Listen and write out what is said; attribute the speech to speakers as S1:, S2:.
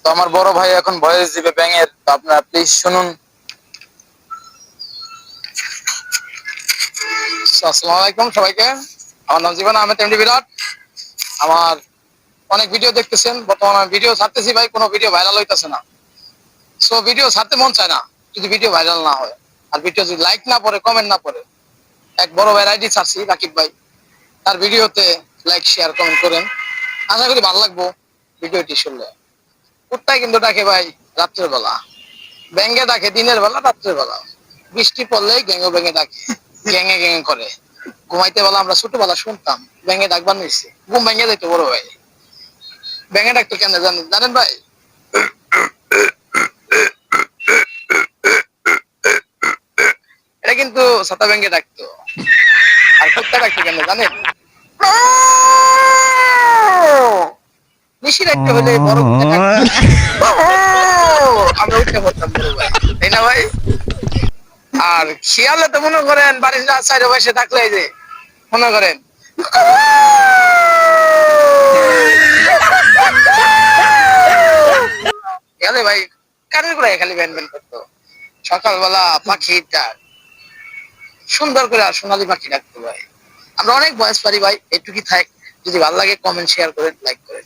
S1: তো আমার বড় ভাই এখন ভয়েস দিবে ব্যাঙের, তো আপনারা প্লিজ শুনুন। আসসালামু আলাইকুম সবাইকে। আমার নাম জীবন আহমেদ এমডি বিরাট। আমার অনেক ভিডিও দেখতেছেন, বর্তমানে আমি ভিডিও ছাড়তেছি ভাই, কোনো ভিডিও ভাইরাল হইতেছে না। সো ভিডিও ছাড়তে মন চায় না যদি ভিডিও ভাইরাল না হয়, আর ভিডিও যদি লাইক না পড়ে, কমেন্ট না পড়ে। এক বড় ভাইয়ের আইডি ছাড়ছি, রাকিব ভাই, তার ভিডিওতে লাইক শেয়ার কমেন্ট করেন, আশা করি ভালো লাগবো ভিডিওটি শুনলে। কুত্তায় কিন্তু ডাকে ভাই রাত্রের বেলা, ব্যাঙ্গে ডাকে দিনের বেলা, রাত্রের বেলা বৃষ্টি পড়লেই গ্যাঙ্গে ব্যাঙ্গে ডাকে, গ্যাঙ্গে গ্যাঙ্গে করে। ঘুমাইতে বেলা আমরা ছোটবেলা শুনতাম ব্যাঙ্গে ডাকবার নিচ্ছে, ঘুম ভেঙে যাইতো বড় ভাই। ব্যাঙ্গে ডাকতো কেন জানেন জানেন ভাই? এটা কিন্তু ছাতা ব্যাঙ্গে ডাকতো। আর কুত্তা ডাকতো কেন জানেন? নিশি রাখতে হলে বড় কুত্তা ডাকতো, আমরা উঠে পড়তাম বড় ভাই, তাই না ভাই? আর শিয়ালে তো মনে করেন বাড়ির সাইডে বসে থাকলে যে মনে করেন গেলে ভাই কানের গোড়ায় খালি ব্যান ব্যান করতো। সকালবেলা পাখির ডাক সুন্দর করে, আর সোনালী পাখি ডাকতো ভাই। আমরা অনেক বয়স পারি ভাই, এটুকুই থাক। যদি ভালো লাগে কমেন্ট শেয়ার করেন, লাইক করেন।